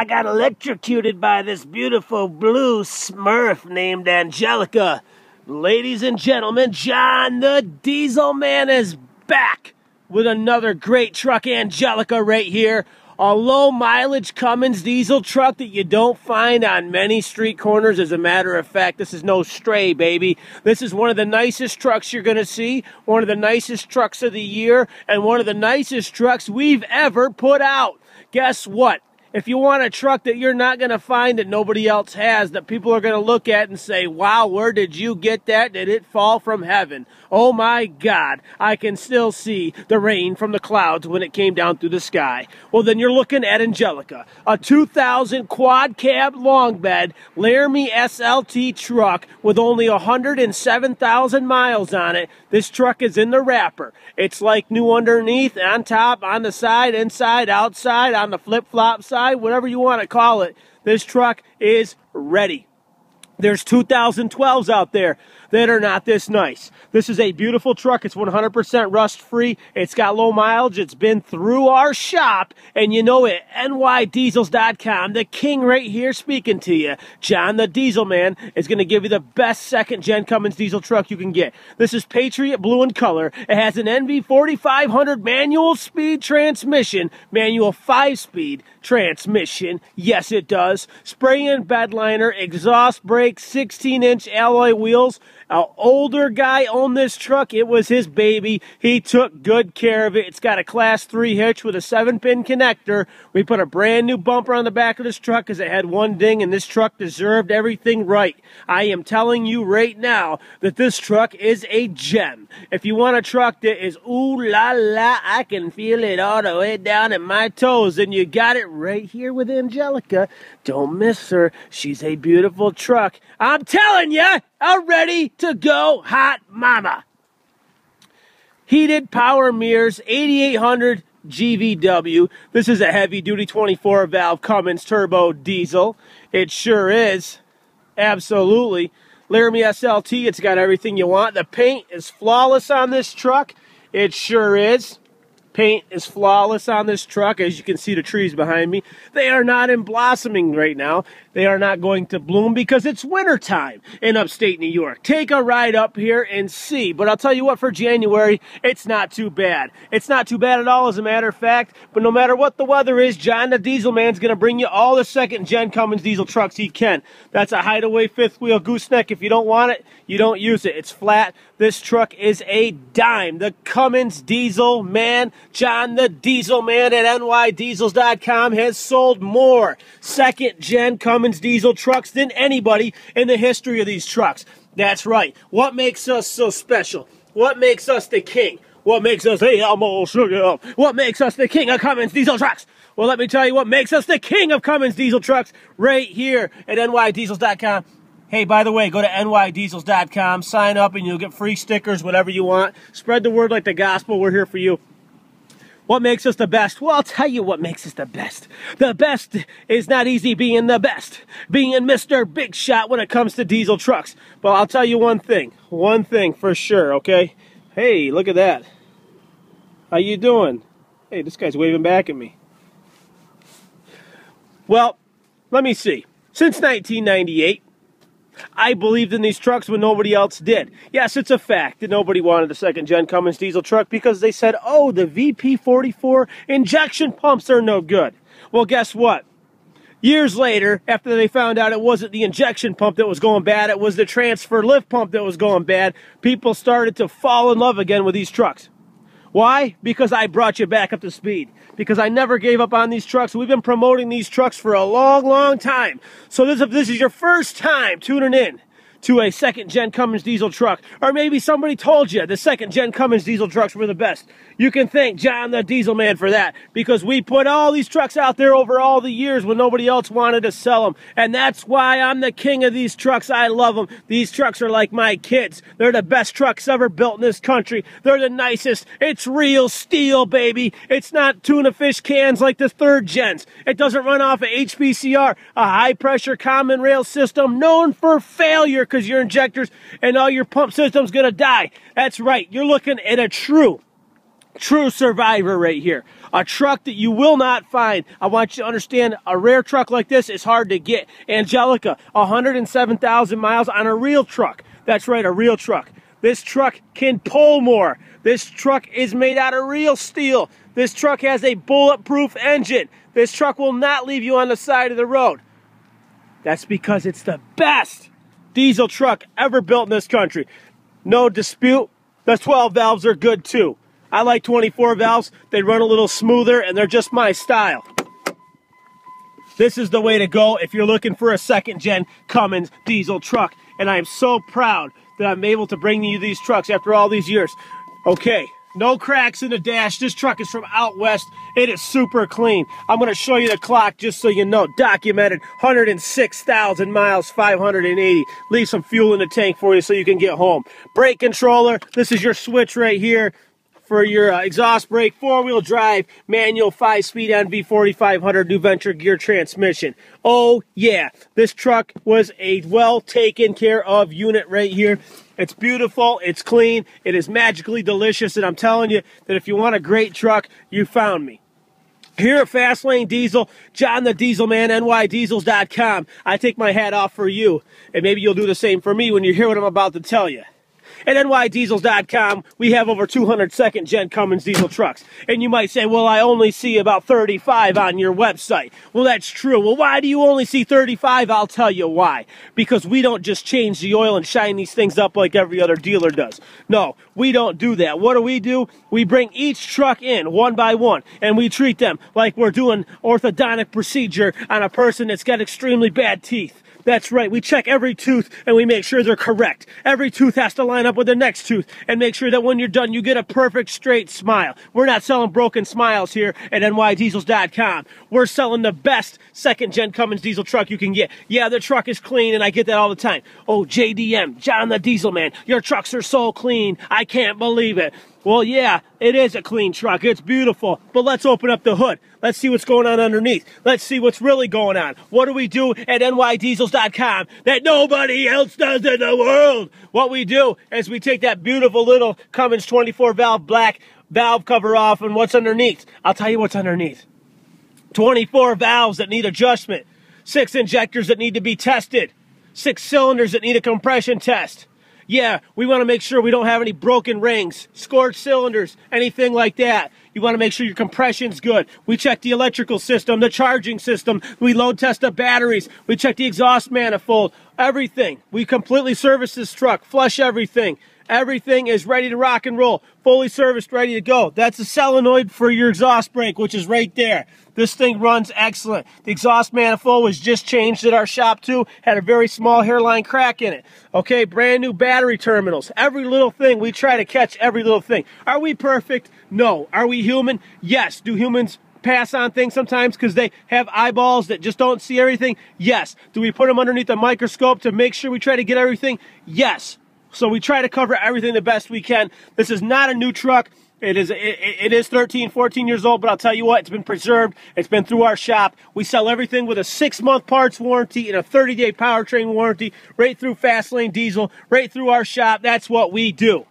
I got electrocuted by this beautiful blue smurf named Angelica. Ladies and gentlemen, John the Diesel Man is back with another great truck, Angelica, right here. A low-mileage Cummins diesel truck that you don't find on many street corners. As a matter of fact, this is no stray, baby. This is one of the nicest trucks you're going to see, one of the nicest trucks of the year, and one of the nicest trucks we've ever put out. Guess what? If you want a truck that you're not going to find that nobody else has, that people are going to look at and say, wow, where did you get that? Did it fall from heaven? Oh my God, I can still see the rain from the clouds when it came down through the sky. Well, then you're looking at Angelica, a 2000 quad cab long bed Laramie SLT truck with only 107,000 miles on it. This truck is in the wrapper. It's like new underneath, on top, on the side, inside, outside, on the flip-flop side, whatever you want to call it. This truck is ready. There's 2012s out there that are not this nice. This is a beautiful truck. It's 100% rust-free. It's got low mileage. It's been through our shop. And you know it, nydiesels.com, the king right here speaking to you, John the Diesel Man, is going to give you the best second-gen Cummins diesel truck you can get. This is Patriot Blue in color. It has an NV4500 manual speed transmission, manual 5-speed transmission. Yes, it does. Spray-in bed liner, exhaust brakes, 16-inch alloy wheels. An older guy owned this truck. It was his baby. He took good care of it. It's got a Class 3 hitch with a 7-pin connector. We put a brand new bumper on the back of this truck because it had one ding, and this truck deserved everything right. I am telling you right now that this truck is a gem. If you want a truck that is ooh la la, I can feel it all the way down at my toes, then you got it right here with Angelica. Don't miss her. She's a beautiful truck. I'm telling you, a ready to go hot mama. Heated power mirrors, 8800 GVW. This is a heavy-duty 24-valve Cummins turbo diesel. It sure is. Absolutely. Laramie SLT, it's got everything you want. The paint is flawless on this truck. It sure is. Paint is flawless on this truck. As you can see the trees behind me, they are not in blossoming right now. They are not going to bloom because it's wintertime in upstate New York. Take a ride up here and see. But I'll tell you what, for January, it's not too bad. It's not too bad at all, as a matter of fact. But no matter what the weather is, John the Diesel Man's going to bring you all the second-gen Cummins diesel trucks he can. That's a hideaway fifth-wheel gooseneck. If you don't want it, you don't use it. It's flat. This truck is a dime. The Cummins Diesel Man, John the Diesel Man at nydiesels.com, has sold more second-gen Cummins diesel trucks than anybody in the history of these trucks. That's right. What makes us so special? What makes us the king? What makes us, hey, Elmo Sugar? What makes us the king of Cummins diesel trucks? Well, let me tell you what makes us the king of Cummins diesel trucks right here at nydiesels.com. Hey, by the way, go to nydiesels.com, sign up, and you'll get free stickers, whatever you want. Spread the word like the gospel. We're here for you. What makes us the best? Well, I'll tell you what makes us the best. The best is not easy being the best. Being Mr. Big Shot when it comes to diesel trucks. But I'll tell you one thing for sure, okay? Hey, look at that. How you doing? Hey, this guy's waving back at me. Well, let me see. Since 1998, I believed in these trucks when nobody else did. Yes, it's a fact that nobody wanted a second-gen Cummins diesel truck because they said, oh, the VP44 injection pumps are no good. Well, guess what? Years later, after they found out it wasn't the injection pump that was going bad, it was the transfer lift pump that was going bad, people started to fall in love again with these trucks. Why? Because I brought you back up to speed. Because I never gave up on these trucks. We've been promoting these trucks for a long, long time. So this is your first time tuning in to a second-gen Cummins diesel truck. Or maybe somebody told you the second-gen Cummins diesel trucks were the best. You can thank John the Diesel Man for that, because we put all these trucks out there over all the years when nobody else wanted to sell them. And that's why I'm the king of these trucks. I love them. These trucks are like my kids. They're the best trucks ever built in this country. They're the nicest. It's real steel, baby. It's not tuna fish cans like the third gens. It doesn't run off of HPCR, a high-pressure common rail system known for failure because your injectors and all your pump system's going to die. That's right. You're looking at a true survivor right here. A truck that you will not find. I want you to understand, a rare truck like this is hard to get. Angelica, 107,000 miles on a real truck. That's right, a real truck. This truck can pull more. This truck is made out of real steel. This truck has a bulletproof engine. This truck will not leave you on the side of the road. That's because it's the best diesel truck ever built in this country. No dispute. The 12 valves are good too. I like 24 valves. They run a little smoother and they're just my style. This is the way to go if you're looking for a second-gen Cummins diesel truck. And I am so proud that I'm able to bring you these trucks after all these years. Okay, no cracks in the dash. This truck is from out west. It is super clean. I'm going to show you the clock just so you know. Documented, 106,000 miles, 580. Leave some fuel in the tank for you so you can get home. Brake controller. This is your switch right here for your exhaust brake, 4-wheel drive, manual 5-speed NV 4500 new venture gear transmission. Oh yeah, this truck was a well taken care of unit right here. It's beautiful, it's clean, it is magically delicious, and I'm telling you that if you want a great truck, you found me. Here at Fast Lane Diesel, John the Diesel Man, nydiesels.com. I take my hat off for you, and maybe you'll do the same for me when you hear what I'm about to tell you. At nydiesels.com, we have over 200 second-gen Cummins diesel trucks. And you might say, well, I only see about 35 on your website. Well, that's true. Well, why do you only see 35? I'll tell you why. Because we don't just change the oil and shine these things up like every other dealer does. No, we don't do that. What do? We bring each truck in one by one, and we treat them like we're doing orthodontic procedure on a person that's got extremely bad teeth. That's right, we check every tooth and we make sure they're correct. Every tooth has to line up with the next tooth and make sure that when you're done, you get a perfect straight smile. We're not selling broken smiles here at nydiesels.com. We're selling the best second-gen Cummins diesel truck you can get. Yeah, the truck is clean, and I get that all the time. Oh, JDM, John the Diesel Man, your trucks are so clean, I can't believe it. Well, yeah, it is a clean truck. It's beautiful. But let's open up the hood. Let's see what's going on underneath. Let's see what's really going on. What do we do at nydiesels.com that nobody else does in the world? What we do is we take that beautiful little Cummins 24-valve black valve cover off, and what's underneath? I'll tell you what's underneath. 24 valves that need adjustment. 6 injectors that need to be tested. 6 cylinders that need a compression test. Yeah, we want to make sure we don't have any broken rings, scorched cylinders, anything like that. You want to make sure your compression's good. We check the electrical system, the charging system. We load test the batteries. We check the exhaust manifold, everything. We completely service this truck, flush everything. Everything is ready to rock and roll, fully serviced, ready to go. That's a solenoid for your exhaust brake, which is right there. This thing runs excellent. The exhaust manifold was just changed at our shop too. Had a very small hairline crack in it. Okay, brand new battery terminals. Every little thing, we try to catch every little thing. Are we perfect? No. Are we human? Yes. Do humans pass on things sometimes because they have eyeballs that just don't see everything? Yes. Do we put them underneath a microscope to make sure we try to get everything? Yes. So we try to cover everything the best we can. This is not a new truck. It is 13, 14 years old, but I'll tell you what, it's been preserved. It's been through our shop. We sell everything with a 6-month parts warranty and a 30-day powertrain warranty right through Fast Lane Diesel, right through our shop. That's what we do.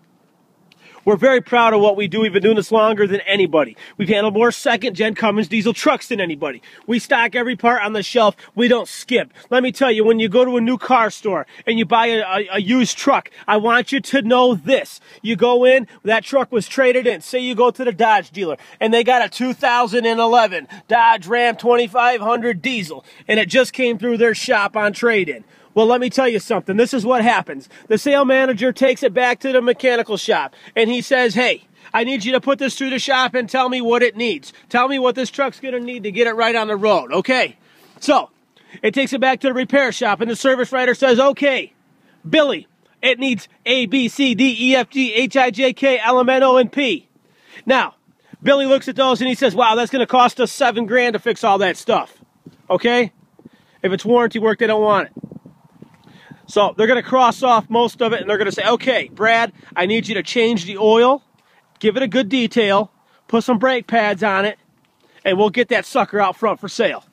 We're very proud of what we do. We've been doing this longer than anybody. We've handled more second-gen Cummins diesel trucks than anybody. We stock every part on the shelf. We don't skip. Let me tell you, when you go to a new car store and you buy a used truck, I want you to know this. You go in, that truck was traded in. Say you go to the Dodge dealer and they got a 2011 Dodge Ram 2500 diesel and it just came through their shop on trade-in. Well, let me tell you something. This is what happens. The sale manager takes it back to the mechanical shop, and he says, hey, I need you to put this through the shop and tell me what it needs. Tell me what this truck's going to need to get it right on the road, okay? So, it takes it back to the repair shop, and the service writer says, okay, Billy, it needs A, B, C, D, E, F, G, H, I, J, K, L, M, N, O, and P. Now, Billy looks at those, and he says, wow, that's going to cost us $7 grand to fix all that stuff, okay? If it's warranty work, they don't want it. So they're going to cross off most of it, and they're going to say, okay, Brad, I need you to change the oil, give it a good detail, put some brake pads on it, and we'll get that sucker out front for sale.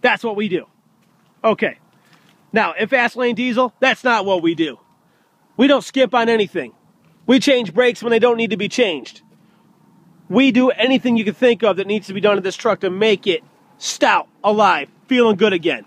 That's what we do. Okay. Now, at Fast Lane Diesel, that's not what we do. We don't skip on anything. We change brakes when they don't need to be changed. We do anything you can think of that needs to be done to this truck to make it stout, alive, feeling good again.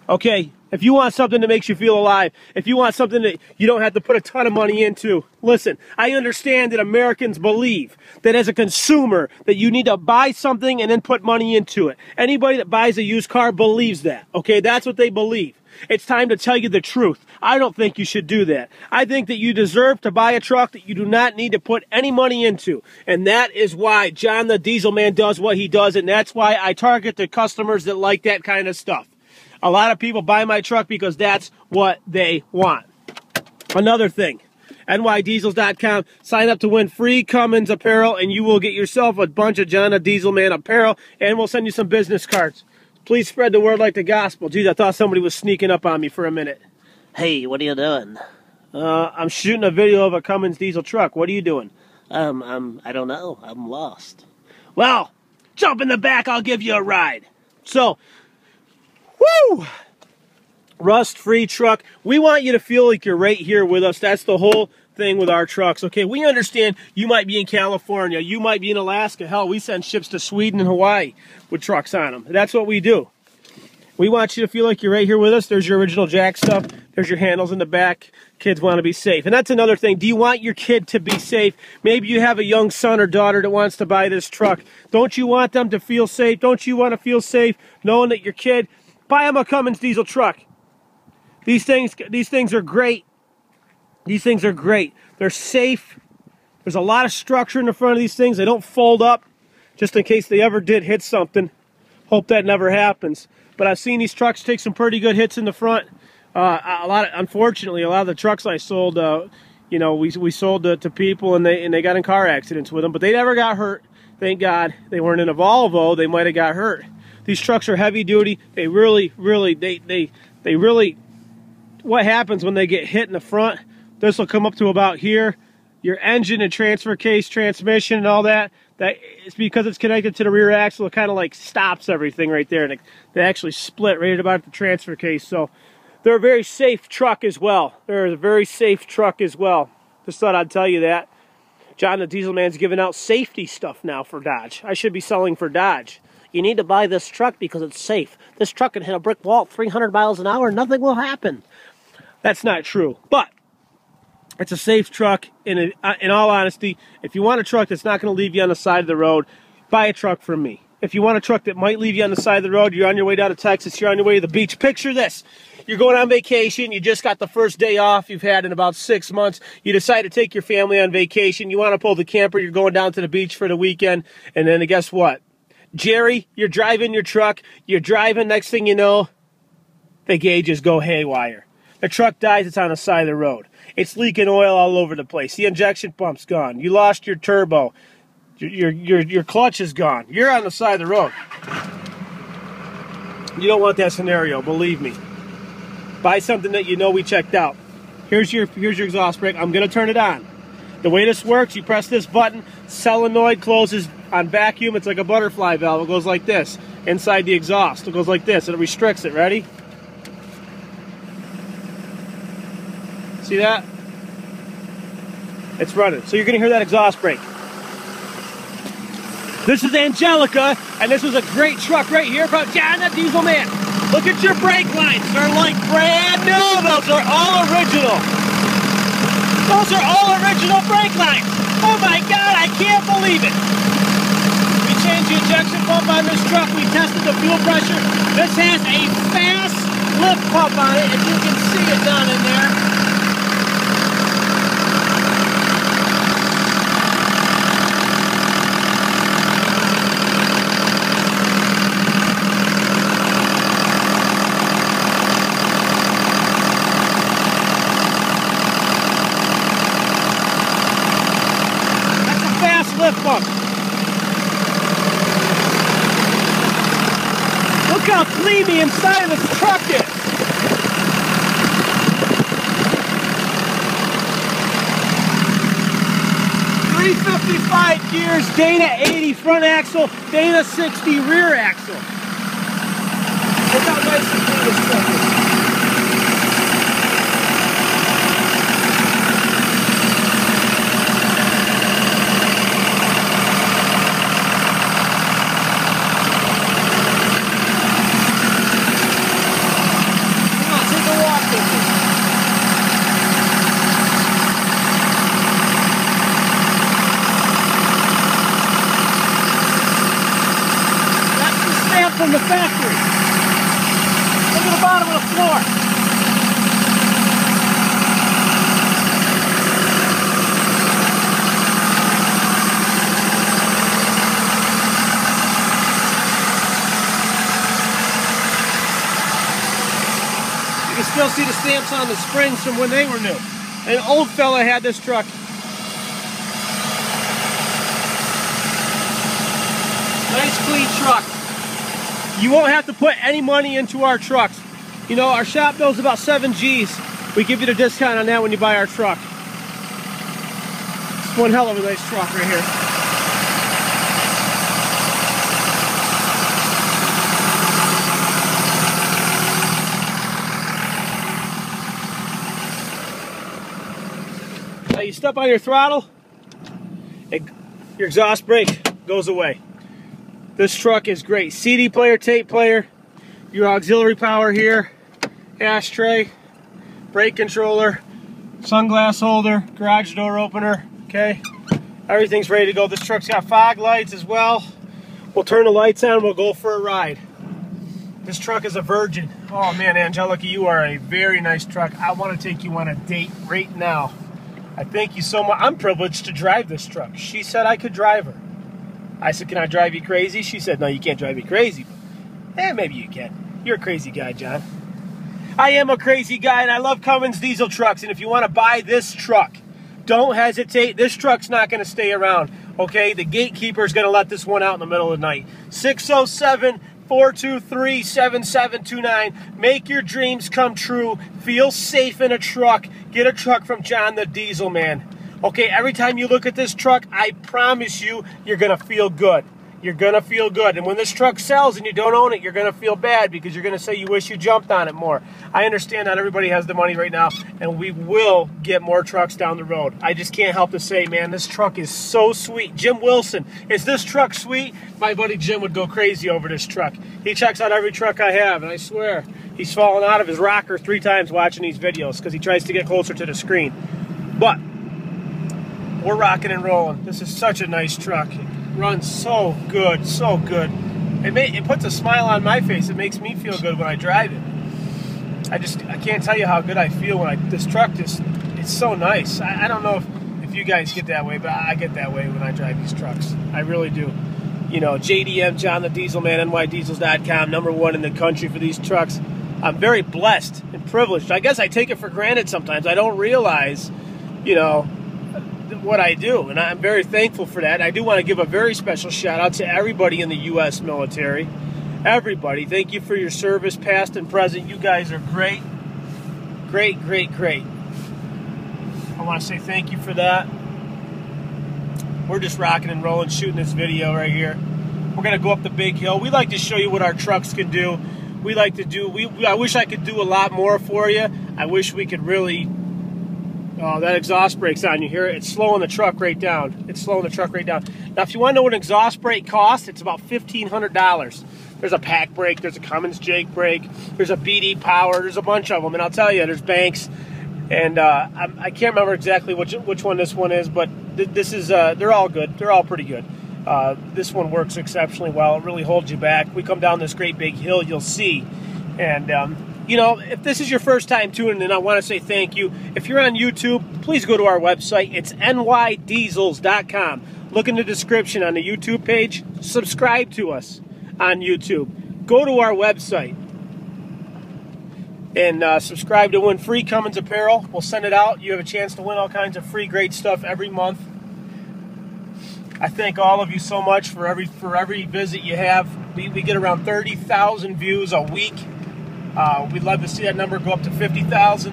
Okay? If you want something that makes you feel alive, if you want something that you don't have to put a ton of money into, listen, I understand that Americans believe that as a consumer that you need to buy something and then put money into it. Anybody that buys a used car believes that, okay? That's what they believe. It's time to tell you the truth. I don't think you should do that. I think that you deserve to buy a truck that you do not need to put any money into. And that is why John the Diesel Man does what he does, and that's why I target the customers that like that kind of stuff. A lot of people buy my truck because that's what they want. Another thing, nydiesels.com. Sign up to win free Cummins apparel, and you will get yourself a bunch of John the Diesel Man apparel, and we'll send you some business cards. Please spread the word like the gospel. Geez, I thought somebody was sneaking up on me for a minute. Hey, what are you doing? I'm shooting a video of a Cummins diesel truck. What are you doing? I don't know. I'm lost. Well, jump in the back. I'll give you a ride. So, woo! Rust-free truck. We want you to feel like you're right here with us. That's the whole thing with our trucks. Okay, we understand you might be in California. You might be in Alaska. Hell, we send ships to Sweden and Hawaii with trucks on them. That's what we do. We want you to feel like you're right here with us. There's your original jack stuff. There's your handles in the back. Kids want to be safe. And that's another thing. Do you want your kid to be safe? Maybe you have a young son or daughter that wants to buy this truck. Don't you want them to feel safe? Don't you want to feel safe knowing that your kid... Buy them a Cummins diesel truck. These things are great. These things are great. They're safe. There's a lot of structure in the front of these things. They don't fold up just in case they ever did hit something. Hope that never happens. But I've seen these trucks take some pretty good hits in the front. Unfortunately, a lot of the trucks I sold, we sold to people and they got in car accidents with them, but they never got hurt. Thank God. They weren't in a Volvo. They might have got hurt. These trucks are heavy duty. They really, what happens when they get hit in the front, this will come up to about here. Your engine and transfer case, transmission and all that, it's because it's connected to the rear axle, it kind of like stops everything right there. And they actually split right about the transfer case. So they're a very safe truck as well. They're a very safe truck as well. Just thought I'd tell you that. John the Diesel Man's giving out safety stuff now for Dodge. I should be selling for Dodge. You need to buy this truck because it's safe. This truck can hit a brick wall at 300 miles an hour. Nothing will happen. That's not true. But it's a safe truck. In all honesty, if you want a truck that's not going to leave you on the side of the road, buy a truck from me. If you want a truck that might leave you on the side of the road, you're on your way down to Texas, you're on your way to the beach. Picture this. You're going on vacation. You just got the first day off you've had in about 6 months. You decide to take your family on vacation. You want to pull the camper. You're going down to the beach for the weekend. And then guess what? Jerry, you're driving your truck. You're driving. Next thing you know, the gauges go haywire. The truck dies. It's on the side of the road. It's leaking oil all over the place. The injection pump's gone. You lost your turbo. Your clutch is gone. You're on the side of the road. You don't want that scenario, believe me. Buy something that you know we checked out. Here's your exhaust brake. I'm going to turn it on. The way this works, you press this button, solenoid closes on vacuum. It's like a butterfly valve. It goes like this. Inside the exhaust, it goes like this. It restricts it. Ready? See that? It's running. So you're going to hear that exhaust brake. This is Angelica, and this is a great truck right here from John the Diesel Man. Look at your brake lines. They're like brand new. Those are all original. Those are all original brake lines. Oh my God, I can't believe it. We changed the injection pump on this truck. We tested the fuel pressure. This has a fast lift pump on it, if you can see it down in there. Lift pump. Look how clean the inside of this truck is. 355 gears, Dana 80 front axle, Dana 60 rear axle. Look how nice and clean this truck is. Look at the bottom of the floor. You can still see the stamps on the springs from when they were new. An old fella had this truck. Nice clean truck. You won't have to put any money into our trucks. You know, our shop bill's about 7 G's. We give you the discount on that when you buy our truck. It's one hell of a nice truck right here. Now you step on your throttle, your exhaust brake goes away. This truck is great. CD player, tape player, your auxiliary power here, ashtray, brake controller, sunglass holder, garage door opener, okay? Everything's ready to go. This truck's got fog lights as well. We'll turn the lights on, we'll go for a ride. This truck is a virgin. Oh man, Angelica, you are a very nice truck. I want to take you on a date right now. I thank you so much. I'm privileged to drive this truck. She said I could drive her. I said, can I drive you crazy? She said, no, you can't drive me crazy. Maybe you can. You're a crazy guy, John. I am a crazy guy, and I love Cummins diesel trucks. And if you want to buy this truck, don't hesitate. This truck's not going to stay around, okay? The gatekeeper's going to let this one out in the middle of the night. 607-423-7729. Make your dreams come true. Feel safe in a truck. Get a truck from John the Diesel Man. Okay, every time you look at this truck, I promise you, you're going to feel good. You're going to feel good. And when this truck sells and you don't own it, you're going to feel bad because you're going to say you wish you jumped on it more. I understand not everybody has the money right now, and we will get more trucks down the road. I just can't help to say, man, this truck is so sweet. Jim Wilson, is this truck sweet? My buddy Jim would go crazy over this truck. He checks out every truck I have, and I swear, he's fallen out of his rocker 3 times watching these videos because he tries to get closer to the screen. But we're rocking and rolling. This is such a nice truck. It runs so good, so good. It puts a smile on my face. It makes me feel good when I drive it. I can't tell you how good I feel when this truck just, it's so nice. I don't know if you guys get that way, but I get that way when I drive these trucks. I really do. You know, JDM, John the Diesel Man, nydiesels.com, #1 in the country for these trucks. I'm very blessed and privileged. I guess I take it for granted sometimes. I don't realize, you know, what I do, and I'm very thankful for that. I do want to give a very special shout out to everybody in the U.S. military. Everybody, thank you for your service, past and present. You guys are great. Great, great, great. I want to say thank you for that. We're just rocking and rolling, shooting this video right here. We're going to go up the big hill. We like to show you what our trucks can do. We like to do, I wish I could do a lot more for you. I wish we could really. Oh, that exhaust brake's on. You hear it? It's slowing the truck right down. It's slowing the truck right down. Now, if you want to know what an exhaust brake costs, it's about $1,500. There's a pack brake. There's a Cummins Jake brake. There's a BD Power. There's a bunch of them. And I'll tell you, there's Banks. And I can't remember exactly which one this one is, but this is, they're all good. They're all pretty good. This one works exceptionally well. It really holds you back. We come down this great big hill, you'll see. And, you know, if this is your first time tuning in, I want to say thank you. If you're on YouTube, please go to our website. It's nydiesels.com. Look in the description on the YouTube page. Subscribe to us on YouTube. Go to our website and subscribe to win free Cummins apparel. We'll send it out. You have a chance to win all kinds of free great stuff every month. I thank all of you so much for every visit you have. We get around 30,000 views a week. We'd love to see that number go up to 50,000,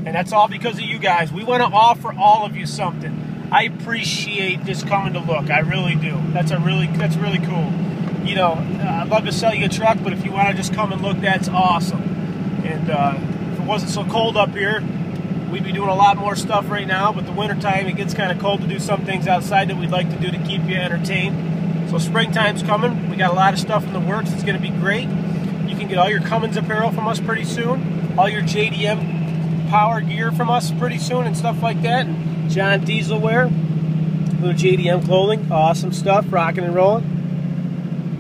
and that's all because of you guys. We want to offer all of you something. I appreciate just coming to look. I really do. That's really cool. You know, I'd love to sell you a truck, but if you want to just come and look, that's awesome. And if it wasn't so cold up here, we'd be doing a lot more stuff right now. But the wintertime, it gets kind of cold to do some things outside that we'd like to do to keep you entertained. So springtime's coming. We got a lot of stuff in the works. It's going to be great. You can get all your Cummins apparel from us pretty soon. All your JDM power gear from us pretty soon and stuff like that. And John Diesel wear. Little JDM clothing. Awesome stuff. Rocking and rolling.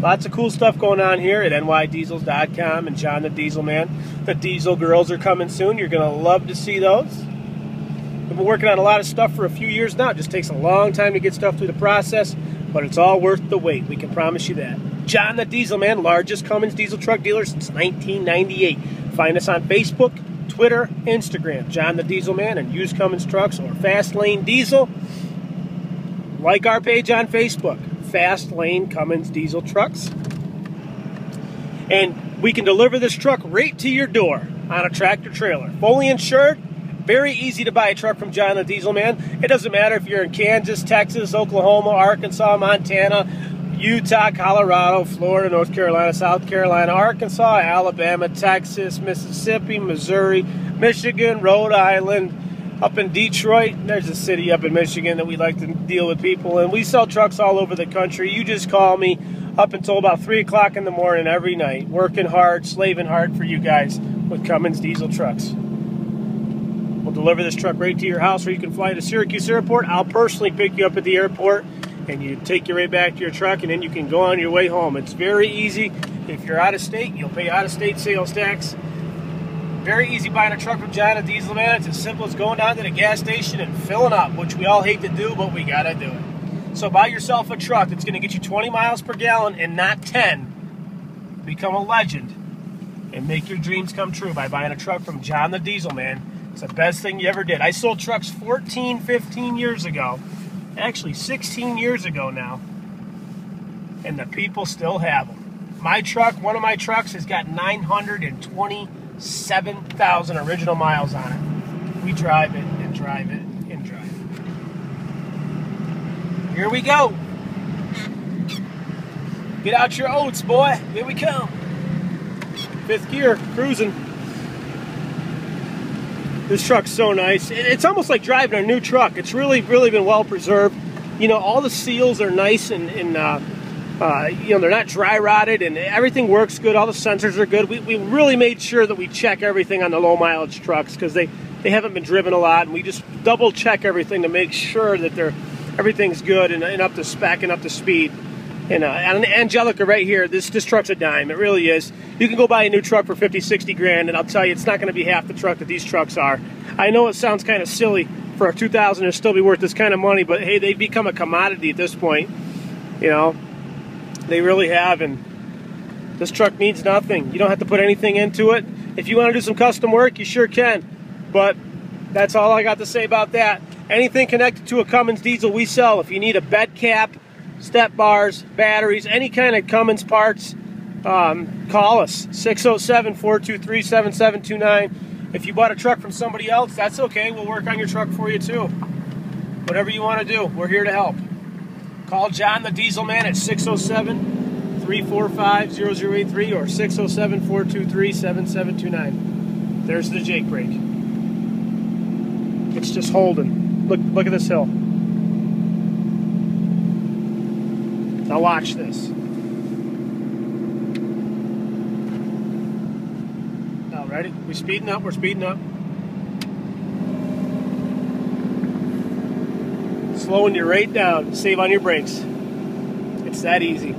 Lots of cool stuff going on here at nydiesels.com and John the Diesel Man. The Diesel Girls are coming soon. You're going to love to see those. We've been working on a lot of stuff for a few years now. It just takes a long time to get stuff through the process, but it's all worth the wait. We can promise you that. John the Diesel Man, largest Cummins diesel truck dealer since 1998. Find us on Facebook, Twitter, Instagram, John the Diesel Man, and Used Cummins Trucks or Fast Lane Diesel. Like our page on Facebook, Fast Lane Cummins Diesel Trucks. And we can deliver this truck right to your door on a tractor trailer. Fully insured, very easy to buy a truck from John the Diesel Man. It doesn't matter if you're in Kansas, Texas, Oklahoma, Arkansas, Montana, Utah, Colorado, Florida, North Carolina, South Carolina, Arkansas, Alabama, Texas, Mississippi, Missouri, Michigan, Rhode Island, up in Detroit. There's a city up in Michigan that we like to deal with people, and we sell trucks all over the country. You just call me up until about 3 o'clock in the morning every night, working hard, slaving hard for you guys with Cummins diesel trucks. We'll deliver this truck right to your house, or you can fly to Syracuse Airport. I'll personally pick you up at the airport, and you take you right back to your truck, and then you can go on your way home. It's very easy. If you're out of state, you'll pay out-of-state sales tax. Very easy buying a truck from John the Diesel Man. It's as simple as going down to the gas station and filling up, which we all hate to do, but we gotta do it. So buy yourself a truck that's gonna get you 20 miles per gallon and not 10. Become a legend and make your dreams come true by buying a truck from John the Diesel Man. It's the best thing you ever did. I sold trucks 14, 15 years ago. Actually 16 years ago now. And the people still have them. My truck, one of my trucks, has got 927,000 original miles on it. We drive it and drive it and drive it. Here we go. Get out your oats, boy. Here we come. 5th gear, cruising. This truck's so nice. It's almost like driving a new truck. It's really been well preserved. You know, all the seals are nice and you know, they're not dry rotted, and everything works good. All the sensors are good. We really made sure that we check everything on the low mileage trucks because they haven't been driven a lot, and we just double check everything to make sure that everything's good and up to spec and up to speed. And Angelica right here, this truck's a dime. It really is. You can go buy a new truck for 50, 60 grand, and I'll tell you, it's not going to be half the truck that these trucks are. I know it sounds kind of silly for a 2000 to still be worth this kind of money, but hey, they've become a commodity at this point. You know, they really have, and this truck needs nothing. You don't have to put anything into it. If you want to do some custom work, you sure can. But that's all I got to say about that. Anything connected to a Cummins diesel, we sell. If you need a bed cap, step bars, batteries, any kind of Cummins parts, call us, 607-423-7729. If you bought a truck from somebody else, that's okay. We'll work on your truck for you too. Whatever you want to do, we're here to help. Call John the Diesel Man at 607-345-0083 or 607-423-7729. There's the Jake brake. It's just holding. Look at this hill. Now watch this. Now ready? We're speeding up. We're speeding up. Slowing you right down. Save on your brakes. It's that easy.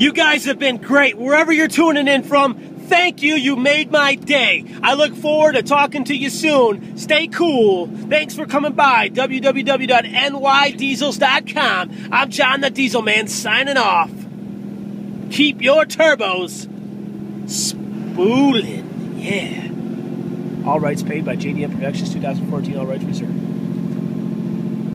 You guys have been great. Wherever you're tuning in from, thank you. You made my day. I look forward to talking to you soon. Stay cool. Thanks for coming by. www.nydiesels.com. I'm John the Diesel Man signing off. Keep your turbos spooling. Yeah. All rights paid by JDM Productions, 2014. All rights reserved.